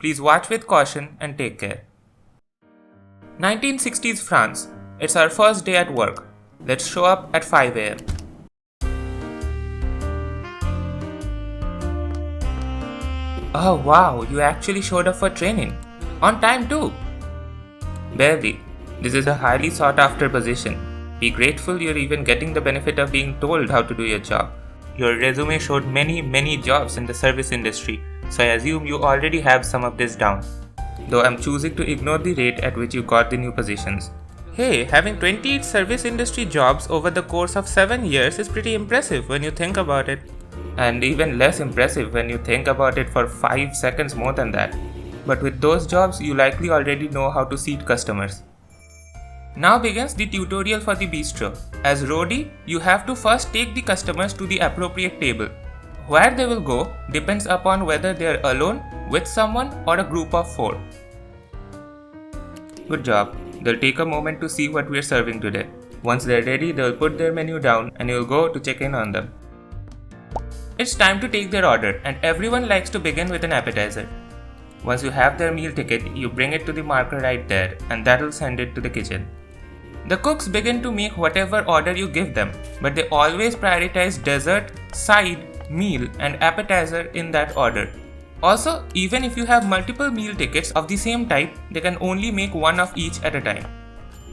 Please watch with caution and take care. 1960s France. It's our first day at work. Let's show up at 5 am. Oh wow, you actually showed up for training. On time too. Barely. This is a highly sought after position. Be grateful you're even getting the benefit of being told how to do your job. Your resume showed many jobs in the service industry, so I assume you already have some of this down. Though I'm choosing to ignore the rate at which you got the new positions. Hey, having 28 service industry jobs over the course of 7 years is pretty impressive when you think about it. And even less impressive when you think about it for 5 seconds more than that. But with those jobs, you likely already know how to seat customers. Now begins the tutorial for the bistro. As roadie, you have to first take the customers to the appropriate table. Where they will go depends upon whether they are alone, with someone, or a group of 4. Good job. They'll take a moment to see what we're serving today. Once they're ready, they'll put their menu down and you'll go to check in on them. It's time to take their order, and everyone likes to begin with an appetizer. Once you have their meal ticket, you bring it to the marker right there, and that'll send it to the kitchen. The cooks begin to make whatever order you give them, but they always prioritize dessert, side, meal, and appetizer in that order. Also, even if you have multiple meal tickets of the same type, they can only make one of each at a time.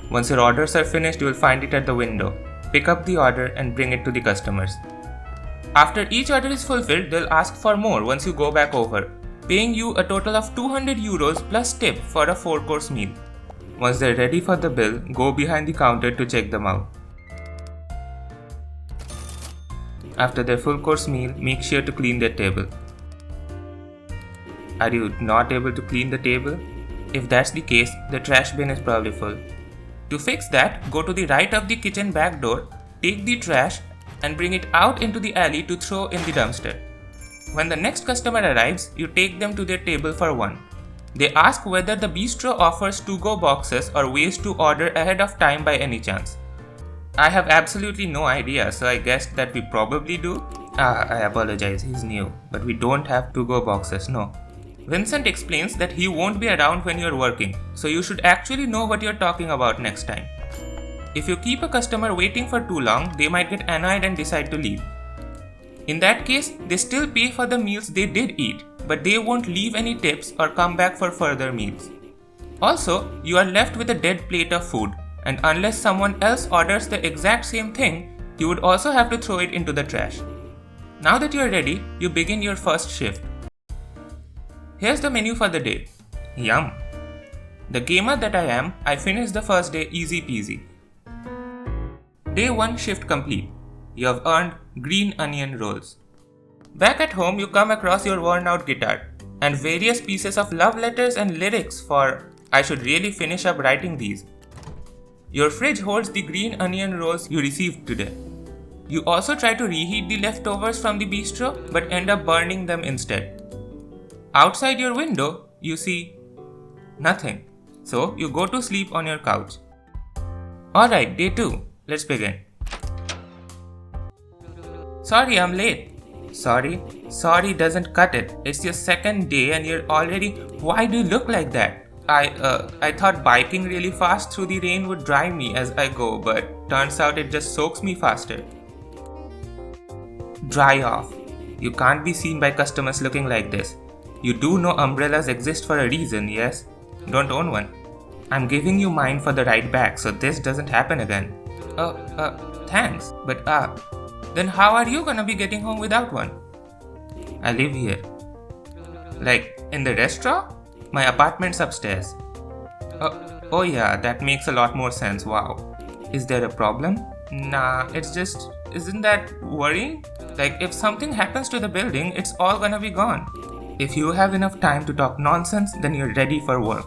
Once your orders are finished, you will find it at the window. Pick up the order and bring it to the customers. After each order is fulfilled, they'll ask for more once you go back over, paying you a total of 200 euros plus tip for a 4-course meal. Once they're ready for the bill, go behind the counter to check them out. After their full-course meal, make sure to clean their table. Are you not able to clean the table? If that's the case, the trash bin is probably full. To fix that, go to the right of the kitchen back door, take the trash, and bring it out into the alley to throw in the dumpster. When the next customer arrives, you take them to their table for one. They ask whether the bistro offers to-go boxes or ways to order ahead of time by any chance. I have absolutely no idea, so I guessed that we probably do. I apologize, he's new, but we don't have to-go boxes, no. Vincent explains that he won't be around when you're working, so you should actually know what you're talking about next time. If you keep a customer waiting for too long, they might get annoyed and decide to leave. In that case, they still pay for the meals they did eat, but they won't leave any tips or come back for further meals. Also, you are left with a dead plate of food, and unless someone else orders the exact same thing, you would also have to throw it into the trash. Now that you are ready, you begin your first shift. Here's the menu for the day. Yum! The gamer that I am, I finished the first day easy peasy. Day 1 shift complete. You have earned green onion rolls. Back at home, you come across your worn out guitar and various pieces of love letters and lyrics for I should really finish up writing these. Your fridge holds the green onion rolls you received today. You also try to reheat the leftovers from the bistro but end up burning them instead. Outside your window, you see nothing. So you go to sleep on your couch. Alright, day 2. Let's begin. Sorry, I'm late. Sorry doesn't cut it. It's your second day and you're already... Why do you look like that? I thought biking really fast through the rain would dry me as I go, but turns out it just soaks me faster. Dry off. You can't be seen by customers looking like this. You do know umbrellas exist for a reason, yes? Don't own one. I'm giving you mine for the ride back, so this doesn't happen again. Thanks, but then how are you gonna be getting home without one? I live here. Like, in the restaurant? My apartment's upstairs. Oh yeah, that makes a lot more sense, wow. Is there a problem? Nah, it's just, isn't that worrying? Like, if something happens to the building, it's all gonna be gone. If you have enough time to talk nonsense, then you're ready for work.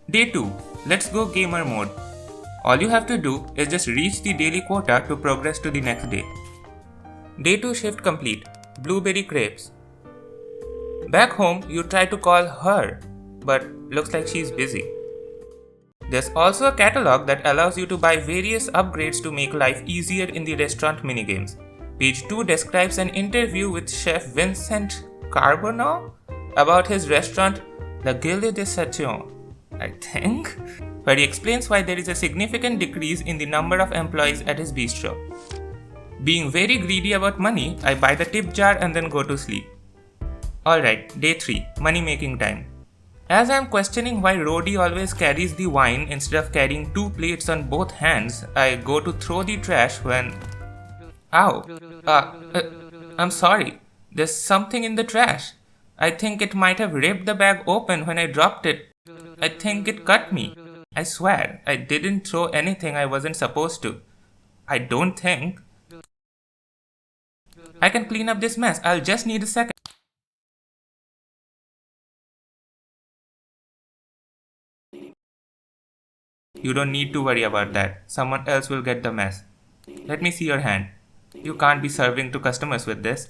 Day 2. Let's go gamer mode. All you have to do is just reach the daily quota to progress to the next day. Day 2 shift complete. Blueberry crepes. Back home, you try to call her, but looks like she's busy. There's also a catalog that allows you to buy various upgrades to make life easier in the restaurant minigames. Page 2 describes an interview with Chef Vincent Carbonneau. about his restaurant, La Guilde de Station, I think, where he explains why there is a significant decrease in the number of employees at his bistro. Being very greedy about money, I buy the tip jar and then go to sleep. Alright, day 3, money making time. As I am questioning why Rody always carries the wine instead of carrying 2 plates on both hands, I go to throw the trash when... Ow! I'm sorry. There's something in the trash. I think it might have ripped the bag open when I dropped it. I think it cut me. I swear, I didn't throw anything I wasn't supposed to. I don't think. I can clean up this mess. I'll just need a second. You don't need to worry about that. Someone else will get the mess. Let me see your hand. You can't be serving to customers with this.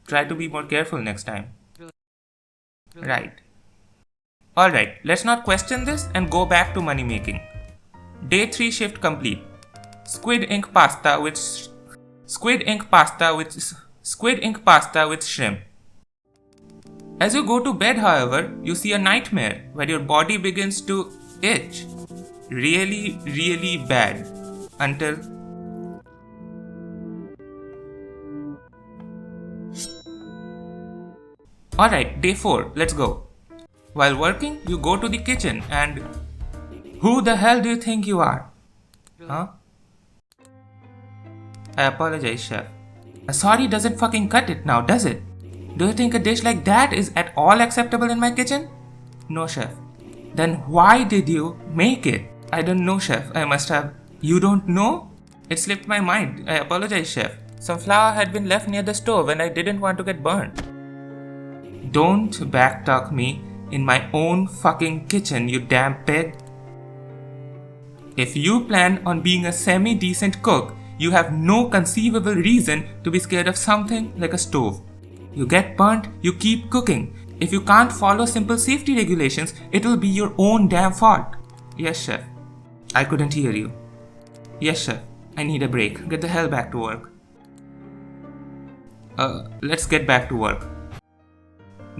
Try to be more careful next time. Right. Alright, let's not question this and go back to money making. Day 3 shift complete. Squid ink pasta with shrimp. As you go to bed, however, you see a nightmare where your body begins to itch. Really, really bad. Until... Alright, day 4, let's go. While working, you go to the kitchen and... Who the hell do you think you are? Huh? I apologize, chef. A sorry doesn't fucking cut it now, does it? Do you think a dish like that is at all acceptable in my kitchen? No, chef. Then why did you make it? I don't know, chef. I must have... You don't know? It slipped my mind. I apologize, chef. Some flour had been left near the stove and I didn't want to get burned. Don't backtalk me in my own fucking kitchen, you damn pig. If you plan on being a semi-decent cook, you have no conceivable reason to be scared of something like a stove. You get burnt, you keep cooking. If you can't follow simple safety regulations, it will be your own damn fault. Yes, chef. I couldn't hear you. Yes, chef. I need a break. Get the hell back to work. Let's get back to work.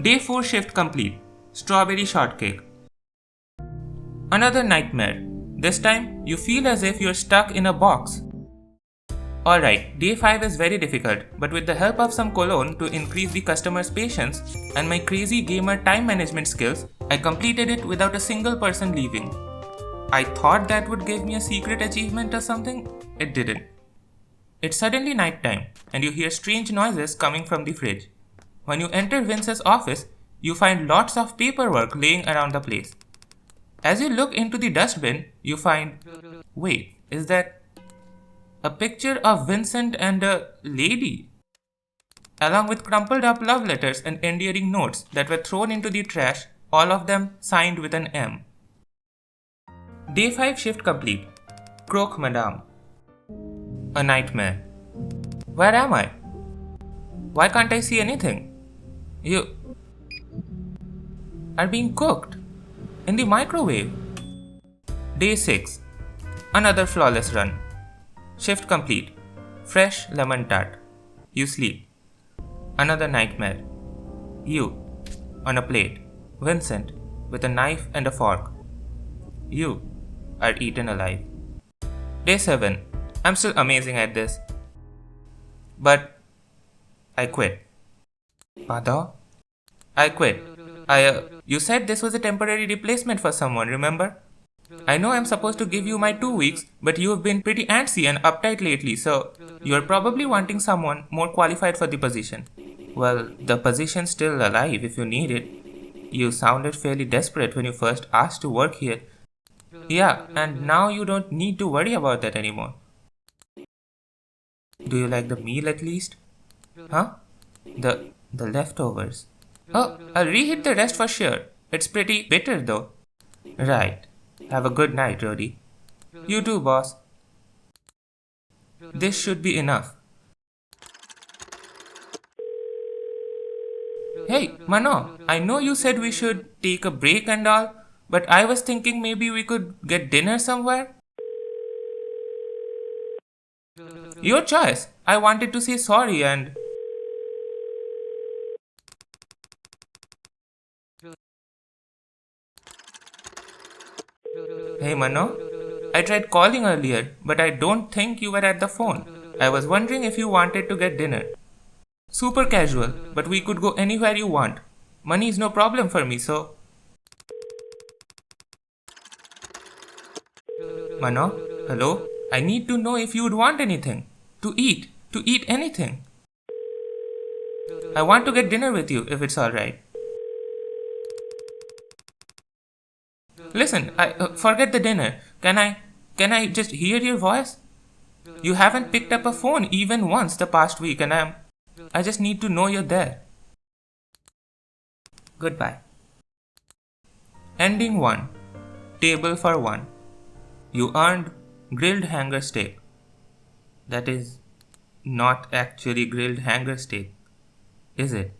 Day 4 shift complete. Strawberry shortcake. Another nightmare. This time, you feel as if you're stuck in a box. Alright, day 5 is very difficult, but with the help of some cologne to increase the customer's patience and my crazy gamer time management skills, I completed it without a single person leaving. I thought that would give me a secret achievement or something. It didn't. It's suddenly nighttime, and you hear strange noises coming from the fridge. When you enter Vince's office, you find lots of paperwork laying around the place. As you look into the dustbin, you find... Wait, is that... a picture of Vincent and a lady? Along with crumpled up love letters and endearing notes that were thrown into the trash, all of them signed with an M. Day 5 shift complete. Croque Madame. A nightmare. Where am I? Why can't I see anything? You are being cooked in the microwave. Day 6. Another flawless run. Shift complete. Fresh lemon tart. You sleep. Another nightmare. You on a plate. Vincent with a knife and a fork. You are eaten alive. Day 7. I'm still amazing at this. But I quit. Pardon? I quit. You said this was a temporary replacement for someone, remember? I know I'm supposed to give you my 2 weeks, but you have been pretty antsy and uptight lately, so you're probably wanting someone more qualified for the position. Well, the position's still alive if you need it. You sounded fairly desperate when you first asked to work here. Yeah, and now you don't need to worry about that anymore. Do you like the meal at least? Huh? The leftovers. Oh, I'll reheat the rest for sure. It's pretty bitter though. Right. Have a good night, Rody. You too, boss. This should be enough. Hey, Mano, I know you said we should take a break and all, but I was thinking maybe we could get dinner somewhere. Your choice. I wanted to say sorry and... Hey Mano, I tried calling earlier, but I don't think you were at the phone. I was wondering if you wanted to get dinner. Super casual, but we could go anywhere you want. Money is no problem for me, so. Mano, hello? I need to know if you would want anything. To eat anything. I want to get dinner with you if it's alright. Listen, forget the dinner. Can I just hear your voice? You haven't picked up a phone even once the past week and I just need to know you're there. Goodbye. Ending 1. Table for 1. You earned grilled hanger steak. That is not actually grilled hanger steak, is it?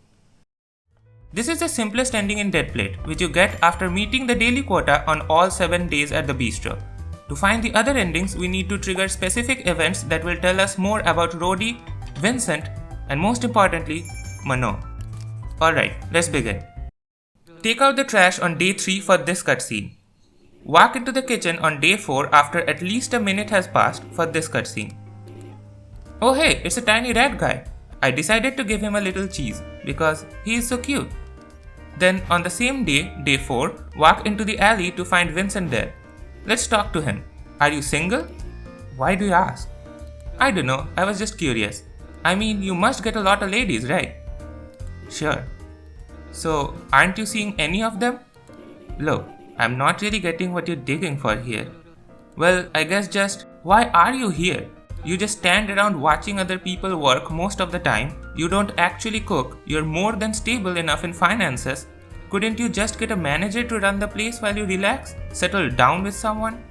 This is the simplest ending in Dead Plate, which you get after meeting the daily quota on all 7 days at the bistro. To find the other endings, we need to trigger specific events that will tell us more about Rhodey, Vincent, and most importantly, Mano. Alright, let's begin. Take out the trash on day 3 for this cutscene. Walk into the kitchen on day 4 after at least a minute has passed for this cutscene. Oh hey, it's a tiny rat guy. I decided to give him a little cheese because he is so cute. Then on the same day, day 4, walk into the alley to find Vincent there. Let's talk to him. Are you single? Why do you ask? I don't know, I was just curious. I mean, you must get a lot of ladies, right? Sure. So, aren't you seeing any of them? Look, I'm not really getting what you're digging for here. Well, I guess just, why are you here? You just stand around watching other people work most of the time. You don't actually cook. You're more than stable enough in finances. Couldn't you just get a manager to run the place while you relax? Settle down with someone?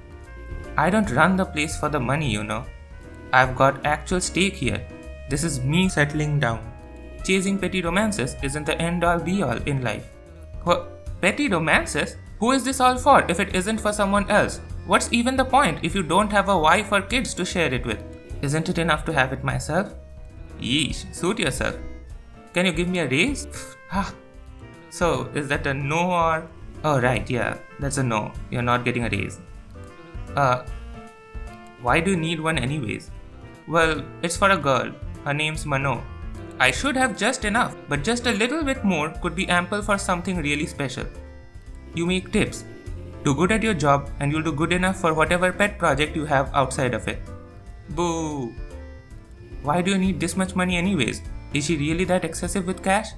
I don't run the place for the money, you know. I've got actual stake here. This is me settling down. Chasing petty romances isn't the end-all be-all in life. What? Petty romances? Who is this all for if it isn't for someone else? What's even the point if you don't have a wife or kids to share it with? Isn't it enough to have it myself? Yeesh, suit yourself. Can you give me a raise? So, is that a no or... Oh right, yeah, that's a no. You're not getting a raise. Why do you need one anyways? Well, it's for a girl. Her name's Mano. I should have just enough, but just a little bit more could be ample for something really special. You make tips. Do good at your job and you'll do good enough for whatever pet project you have outside of it. Boo! Why do you need this much money anyways? Is she really that excessive with cash?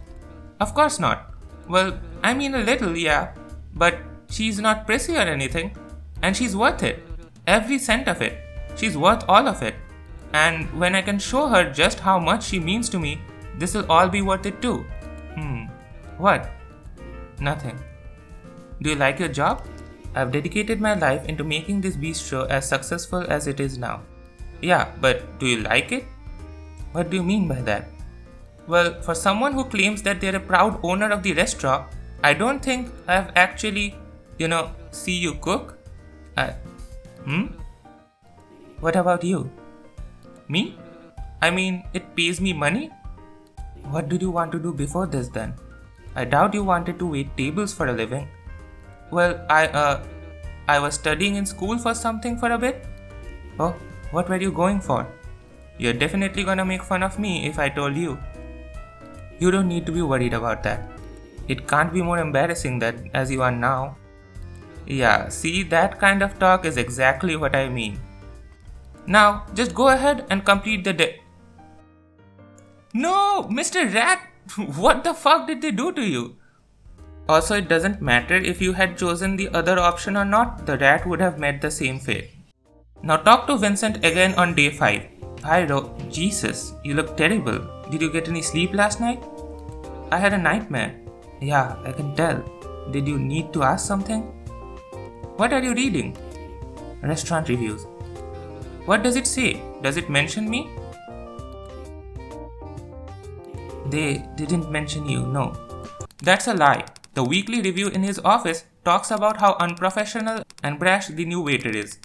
Of course not. Well, I mean a little, yeah. But she's not prissy or anything. And she's worth it. Every cent of it. She's worth all of it. And when I can show her just how much she means to me, this'll all be worth it too. What? Nothing. Do you like your job? I've dedicated my life into making this bistro as successful as it is now. Yeah, but do you like it? What do you mean by that? Well, for someone who claims that they're a proud owner of the restaurant, I don't think I've actually, see you cook. What about you? Me? I mean, it pays me money? What did you want to do before this then? I doubt you wanted to wait tables for a living. Well, I was studying in school for something for a bit. Oh, what were you going for? You're definitely gonna make fun of me if I told you. You don't need to be worried about that. It can't be more embarrassing than as you are now. Yeah, see, that kind of talk is exactly what I mean. Now, just go ahead and complete the day. No, Mr. Rat! What the fuck did they do to you? Also, it doesn't matter if you had chosen the other option or not, the rat would have met the same fate. Now talk to Vincent again on day 5. Hi Jesus, you look terrible. Did you get any sleep last night? I had a nightmare. Yeah, I can tell. Did you need to ask something? What are you reading? Restaurant reviews. What does it say? Does it mention me? They didn't mention you, no. That's a lie. The weekly review in his office talks about how unprofessional and brash the new waiter is.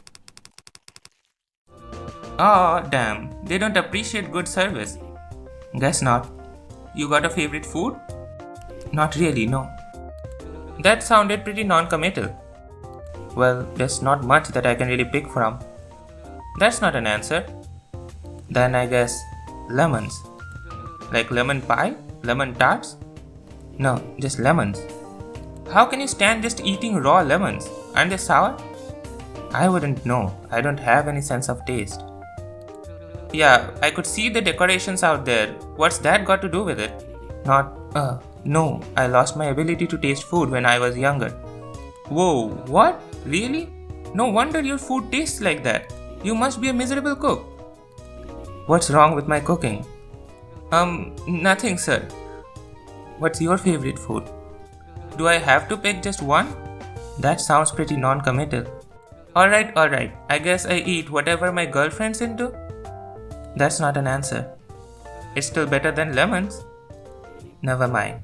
Oh, damn. They don't appreciate good service. Guess not. You got a favorite food? Not really, no. That sounded pretty non-committal. Well, there's not much that I can really pick from. That's not an answer. Then I guess lemons. Like lemon pie? Lemon tarts? No, just lemons. How can you stand just eating raw lemons? Aren't they sour? I wouldn't know. I don't have any sense of taste. Yeah, I could see the decorations out there. What's that got to do with it? No. I lost my ability to taste food when I was younger. Whoa, what? Really? No wonder your food tastes like that. You must be a miserable cook. What's wrong with my cooking? Nothing, sir. What's your favorite food? Do I have to pick just one? That sounds pretty non-committal. Alright. I guess I eat whatever my girlfriend's into. That's not an answer. It's still better than lemons. Never mind.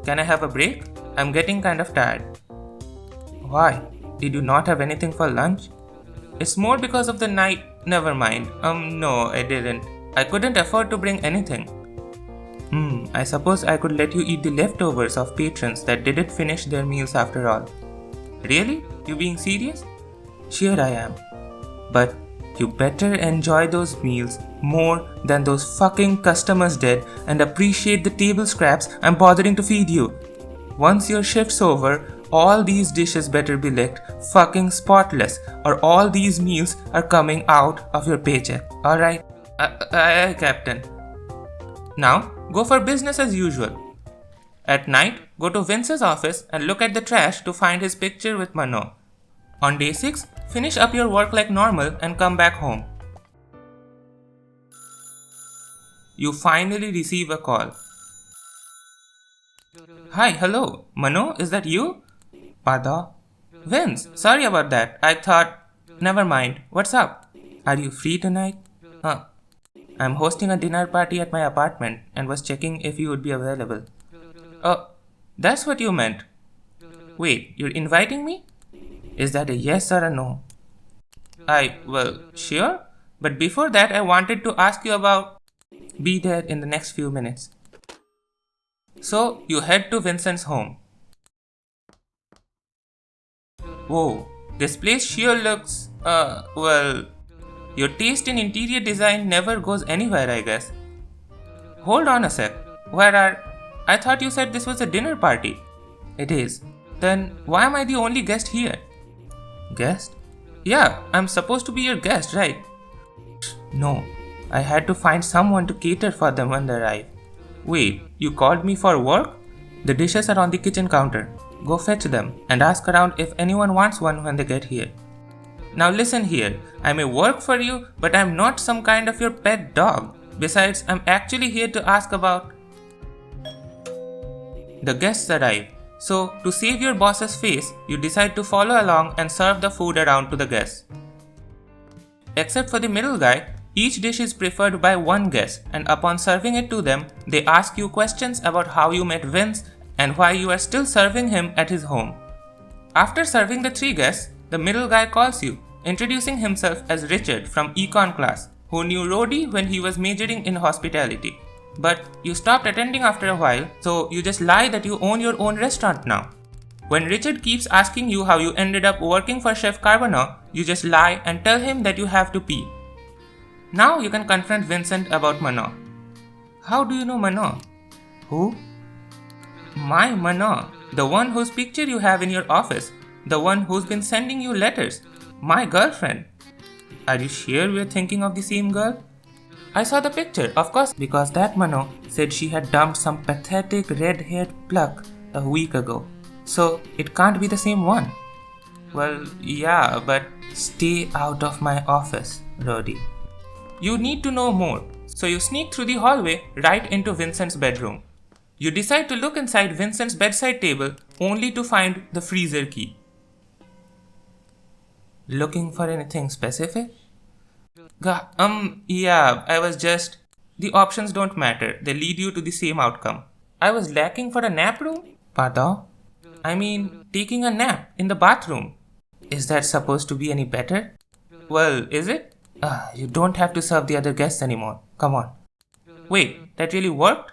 Can I have a break? I'm getting kind of tired. Why? Did you not have anything for lunch? It's more because of the night. Never mind. No, I didn't. I couldn't afford to bring anything. I suppose I could let you eat the leftovers of patrons that didn't finish their meals after all. Really? You being serious? Sure I am. But you better enjoy those meals more than those fucking customers did and appreciate the table scraps I'm bothering to feed you. Once your shift's over, all these dishes better be licked fucking spotless or all these meals are coming out of your paycheck. Alright? Aye, Captain. Now, go for business as usual. At night, go to Vince's office and look at the trash to find his picture with Mano. On day 6, finish up your work like normal and come back home. You finally receive a call. Hi, hello. Mano, is that you? Pada? Vince, sorry about that. I thought... Never mind. What's up? Are you free tonight? I'm hosting a dinner party at my apartment and was checking if you would be available. Oh, that's what you meant. Wait, you're inviting me? Is that a yes or a no? Well, sure. But before that, I wanted to ask you about... Be there in the next few minutes. So, you head to Vincent's home. Whoa, this place sure looks... well... Your taste in interior design never goes anywhere, I guess. Hold on a sec. I thought you said this was a dinner party. It is. Then why am I the only guest here? Guest? Yeah, I'm supposed to be your guest, right? No, I had to find someone to cater for them when they arrive. Wait, you called me for work? The dishes are on the kitchen counter. Go fetch them and ask around if anyone wants one when they get here. Now listen here, I may work for you, but I'm not some kind of your pet dog. Besides, I'm actually here to ask about... The guests arrive. So, to save your boss's face, you decide to follow along and serve the food around to the guests. Except for the middle guy, each dish is preferred by one guest, and upon serving it to them, they ask you questions about how you met Vince and why you are still serving him at his home. After serving the 3 guests, the middle guy calls you, introducing himself as Richard from Econ class, who knew Rody when he was majoring in hospitality. But you stopped attending after a while, so you just lie that you own your own restaurant now. When Richard keeps asking you how you ended up working for Chef Carbonneau, you just lie and tell him that you have to pee. Now you can confront Vincent about Mano. How do you know Mano? Who? My Mano, the one whose picture you have in your office, the one who's been sending you letters, my girlfriend. Are you sure we're thinking of the same girl? I saw the picture, of course, because that Mano said she had dumped some pathetic red-haired pluck a week ago. So, it can't be the same one. Well, yeah, but stay out of my office, Rody. You need to know more, so you sneak through the hallway right into Vincent's bedroom. You decide to look inside Vincent's bedside table only to find the freezer key. Looking for anything specific? Yeah, I was just... The options don't matter, they lead you to the same outcome. I was lacking for a nap room? Pardon? I mean, taking a nap in the bathroom. Is that supposed to be any better? Well, is it? You don't have to serve the other guests anymore. Come on. Wait, that really worked?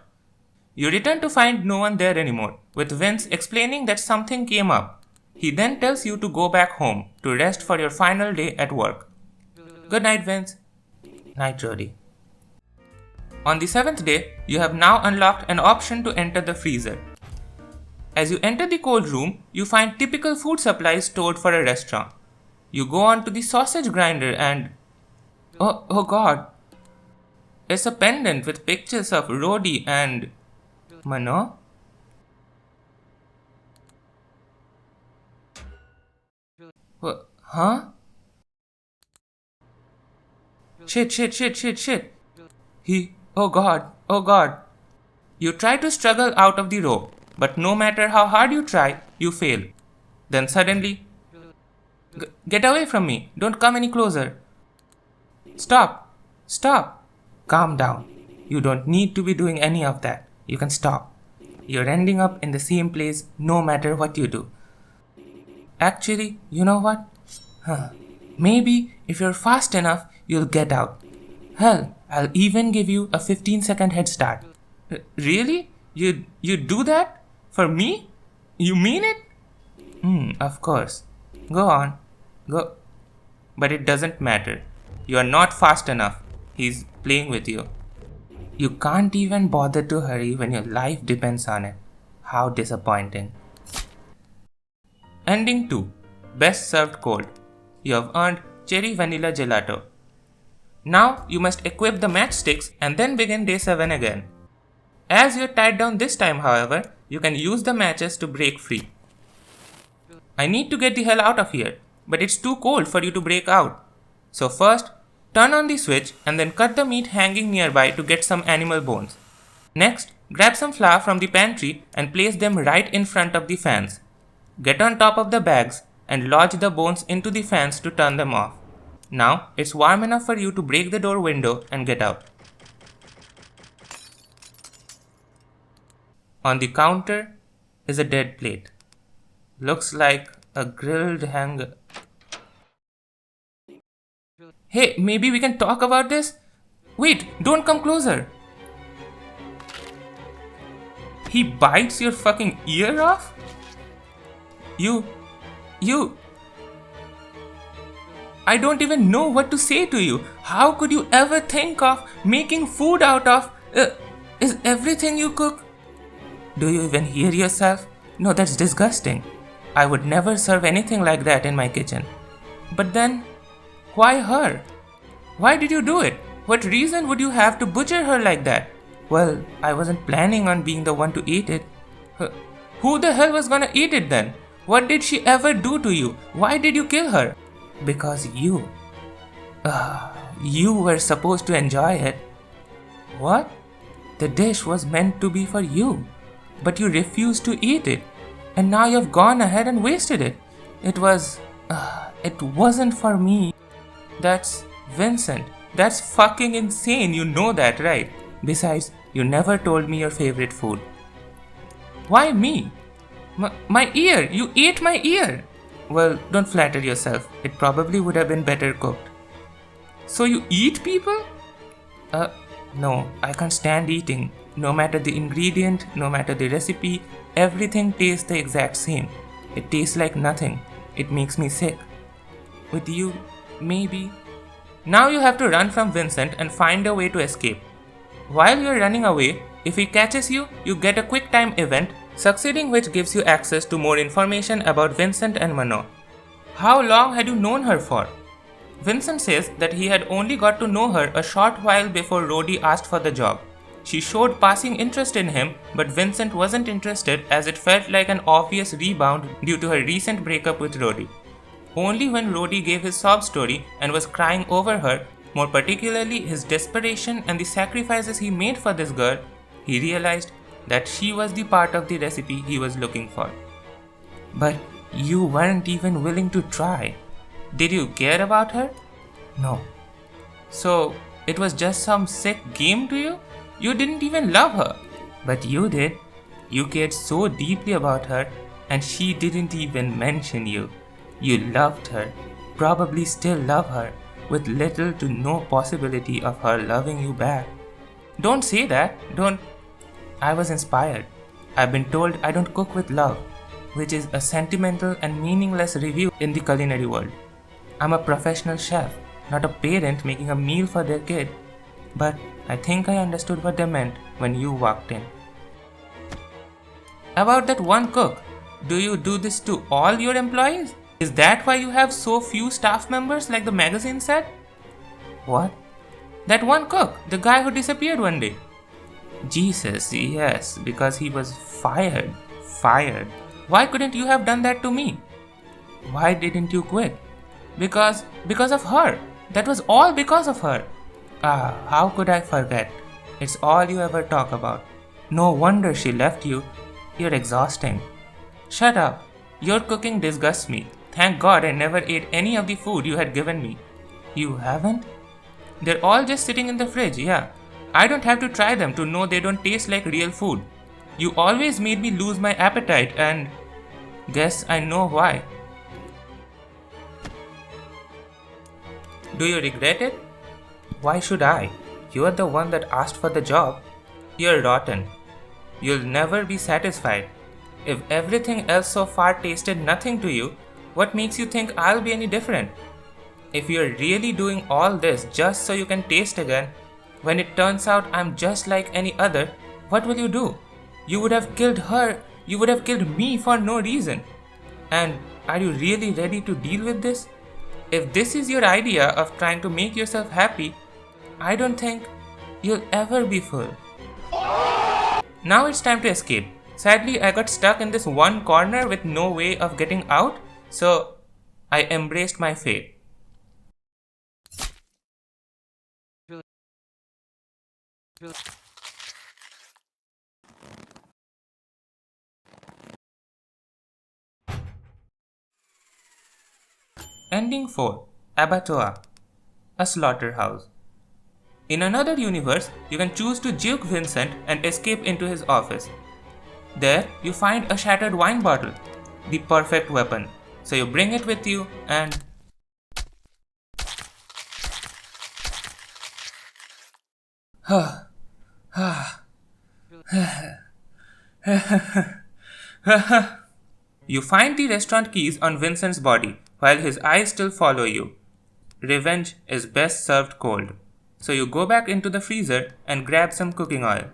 You return to find no one there anymore, with Vince explaining that something came up. He then tells you to go back home to rest for your final day at work. Good night, Vince. Night, Jody. On the 7th day, you have now unlocked an option to enter the freezer. As you enter the cold room, you find typical food supplies stored for a restaurant. You go on to the sausage grinder and... Oh god. It's a pendant with pictures of Rhodey and... Mano? Huh? Shit. Oh god. You try to struggle out of the rope, but no matter how hard you try, you fail. Then suddenly... Get away from me, don't come any closer. Stop. Calm down. You don't need to be doing any of that. You can stop. You're ending up in the same place no matter what you do. Actually, you know what? Maybe if you're fast enough, you'll get out. Hell, I'll even give you a 15-second head start. Really? You do that? For me? You mean it? Of course. Go on. Go. But it doesn't matter. You are not fast enough. He's playing with you. You can't even bother to hurry when your life depends on it. How disappointing. Ending 2. Best served cold. You have earned cherry vanilla gelato. Now you must equip the matchsticks and then begin day 7 again. As you are tied down this time, however, you can use the matches to break free. I need to get the hell out of here, but it's too cold for you to break out. So first, turn on the switch and then cut the meat hanging nearby to get some animal bones. Next, grab some flour from the pantry and place them right in front of the fans. Get on top of the bags and lodge the bones into the fans to turn them off. Now, it's warm enough for you to break the door window and get out. On the counter is a dead plate. Looks like a grilled hanger. Hey, maybe we can talk about this? Wait, don't come closer. He bites your fucking ear off? You... I don't even know what to say to you. How could you ever think of making food out of... is everything you cook? Do you even hear yourself? No, that's disgusting. I would never serve anything like that in my kitchen. But then, why her? Why did you do it? What reason would you have to butcher her like that? Well, I wasn't planning on being the one to eat it. Who the hell was gonna eat it then? What did she ever do to you? Why did you kill her? Because you. You were supposed to enjoy it. What? The dish was meant to be for you, but you refused to eat it, and now you've gone ahead and wasted it. It wasn't for me. That's Vincent. That's fucking insane, you know that, right? Besides, you never told me your favorite food. Why me? My ear! You ate my ear! Well, don't flatter yourself. It probably would have been better cooked. So you eat people? No, I can't stand eating. No matter the ingredient, no matter the recipe, everything tastes the exact same. It tastes like nothing. It makes me sick. With you, maybe. Now you have to run from Vincent and find a way to escape. While you're running away, if he catches you, you get a quick time event, succeeding which gives you access to more information about Vincent and Mano. How long had you known her for? Vincent says that he had only got to know her a short while before Rhodey asked for the job. She showed passing interest in him, but Vincent wasn't interested as it felt like an obvious rebound due to her recent breakup with Rhodey. Only when Rhodey gave his sob story and was crying over her, more particularly his desperation and the sacrifices he made for this girl, he realized that she was the part of the recipe he was looking for. But you weren't even willing to try. Did you care about her? No. So, it was just some sick game to you? You didn't even love her. But you did. You cared so deeply about her, and she didn't even mention you. You loved her, probably still love her, with little to no possibility of her loving you back. Don't say that. Don't. I was inspired. I've been told I don't cook with love. which is a sentimental and meaningless review in the culinary world. I'm a professional chef, not a parent making a meal for their kid, but I think I understood what they meant when you walked in. About that one cook, do you do this to all your employees? Is that why you have so few staff members like the magazine said? What? That one cook, the guy who disappeared one day. Jesus, yes, because he was fired. Fired. Why couldn't you have done that to me? Why didn't you quit? Because of her. That was all because of her. How could I forget? It's all you ever talk about. No wonder she left you. You're exhausting. Shut up. Your cooking disgusts me. Thank God I never ate any of the food you had given me. You haven't? They're all just sitting in the fridge, yeah. I don't have to try them to know they don't taste like real food. You always made me lose my appetite and guess I know why. Do you regret it? Why should I? You're the one that asked for the job. You're rotten. You'll never be satisfied. If everything else so far tasted nothing to you, what makes you think I'll be any different? If you're really doing all this just so you can taste again, when it turns out I'm just like any other, what will you do? You would have killed her, you would have killed me for no reason. And are you really ready to deal with this? If this is your idea of trying to make yourself happy, I don't think you'll ever be full. Now it's time to escape. Sadly, I got stuck in this one corner with no way of getting out, so I embraced my fate. Ending 4. Abattoir, a slaughterhouse. In another universe, you can choose to juke Vincent and escape into his office. There, you find a shattered wine bottle, the perfect weapon. So you bring it with you and... You find the restaurant keys on Vincent's body while his eyes still follow you. Revenge is best served cold. So you go back into the freezer and grab some cooking oil.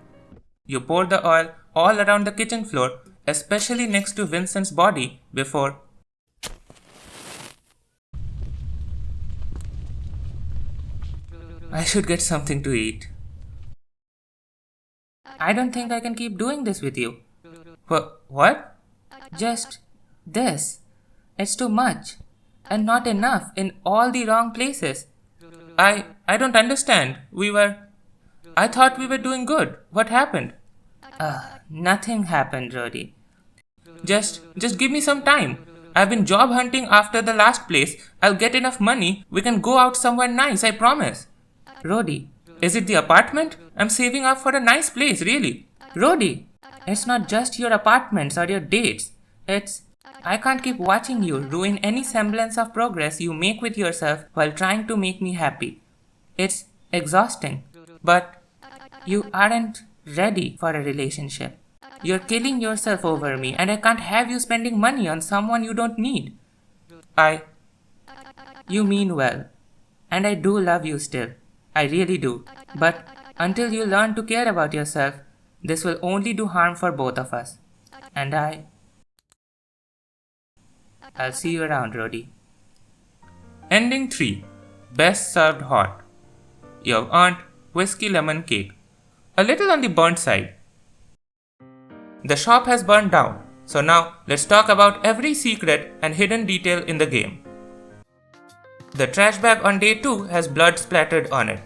You pour the oil all around the kitchen floor, especially next to Vincent's body before... I should get something to eat. I don't think I can keep doing this with you. What? Just this. It's too much. And not enough in all the wrong places. I don't understand. I thought we were doing good. What happened? Nothing happened, Rody. Just give me some time. I've been job hunting after the last place. I'll get enough money. We can go out somewhere nice, I promise. Rody, is it the apartment? I'm saving up for a nice place, really. Rody, it's not just your apartments or your dates. I can't keep watching you ruin any semblance of progress you make with yourself while trying to make me happy. It's exhausting. But you aren't ready for a relationship. You're killing yourself over me and I can't have you spending money on someone you don't need. You mean well. And I do love you still. I really do. But until you learn to care about yourself, this will only do harm for both of us. And I'll see you around, Rody. Ending 3. Best served hot. You've earned whiskey lemon cake. A little on the burnt side. The shop has burned down, so now let's talk about every secret and hidden detail in the game. The trash bag on day 2 has blood splattered on it.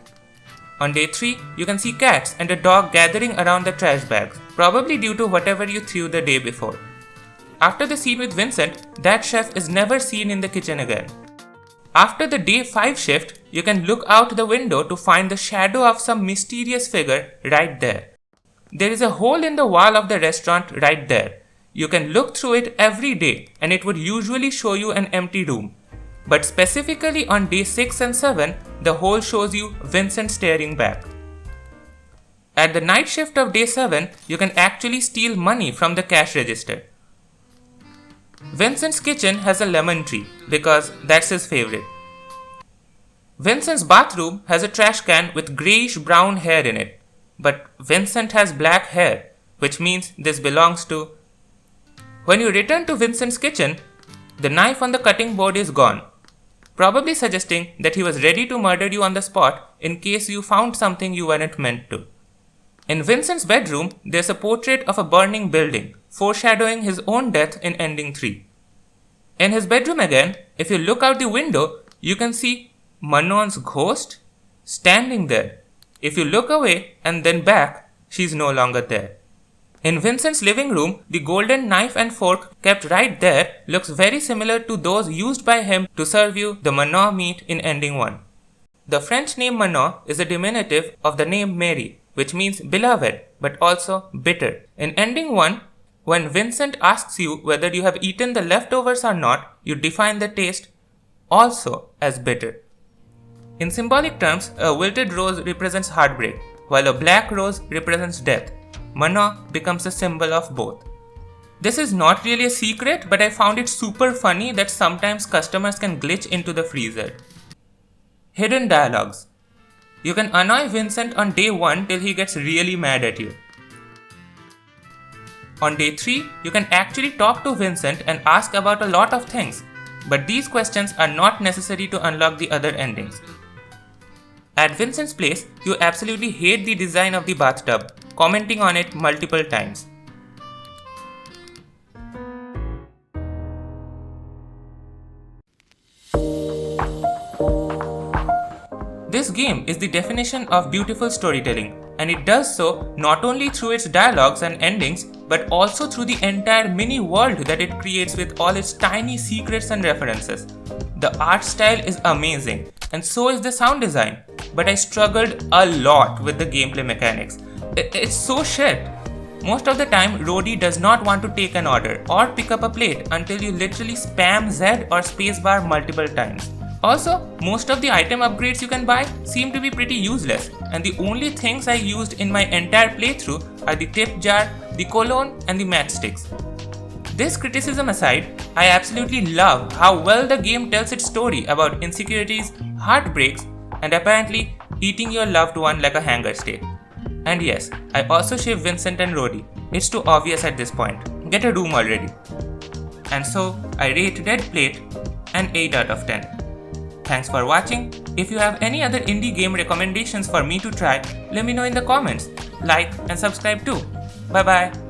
On day 3, you can see cats and a dog gathering around the trash bags, probably due to whatever you threw the day before. After the scene with Vincent, that chef is never seen in the kitchen again. After the day 5 shift, you can look out the window to find the shadow of some mysterious figure right there. There is a hole in the wall of the restaurant right there. You can look through it every day and it would usually show you an empty room. But specifically on day 6 and 7, the hole shows you Vincent staring back. At the night shift of day 7, you can actually steal money from the cash register. Vincent's kitchen has a lemon tree because that's his favorite. Vincent's bathroom has a trash can with greyish brown hair in it, but Vincent has black hair, which means this belongs to... When you return to Vincent's kitchen, the knife on the cutting board is gone, probably suggesting that he was ready to murder you on the spot in case you found something you weren't meant to. In Vincent's bedroom, there's a portrait of a burning building, foreshadowing his own death in Ending 3. In his bedroom again, if you look out the window, you can see Manon's ghost standing there. If you look away and then back, she's no longer there. In Vincent's living room, the golden knife and fork kept right there looks very similar to those used by him to serve you the Manon meat in Ending 1. The French name Manon is a diminutive of the name Mary, which means beloved, but also bitter. In Ending 1, when Vincent asks you whether you have eaten the leftovers or not, you define the taste also as bitter. In symbolic terms, a wilted rose represents heartbreak, while a black rose represents death. Manon becomes a symbol of both. This is not really a secret, but I found it super funny that sometimes customers can glitch into the freezer. Hidden dialogues. You can annoy Vincent on day 1 till he gets really mad at you. On day 3, you can actually talk to Vincent and ask about a lot of things, but these questions are not necessary to unlock the other endings. At Vincent's place, you absolutely hate the design of the bathtub, commenting on it multiple times. This game is the definition of beautiful storytelling, and it does so not only through its dialogues and endings, but also through the entire mini world that it creates with all its tiny secrets and references. The art style is amazing, and so is the sound design, but I struggled a lot with the gameplay mechanics. It's so shit. Most of the time, Rhodey does not want to take an order or pick up a plate until you literally spam Z or spacebar multiple times. Also, most of the item upgrades you can buy seem to be pretty useless, and the only things I used in my entire playthrough are the tip jar, the cologne, and the matchsticks. This criticism aside, I absolutely love how well the game tells its story about insecurities, heartbreaks, and apparently eating your loved one like a hanger steak. And yes, I also shave Vincent and Rhodey. It's too obvious at this point. Get a room already. And so, I rate Dead Plate an 8 out of 10. Thanks for watching. If you have any other indie game recommendations for me to try, let me know in the comments. Like and subscribe too. Bye bye.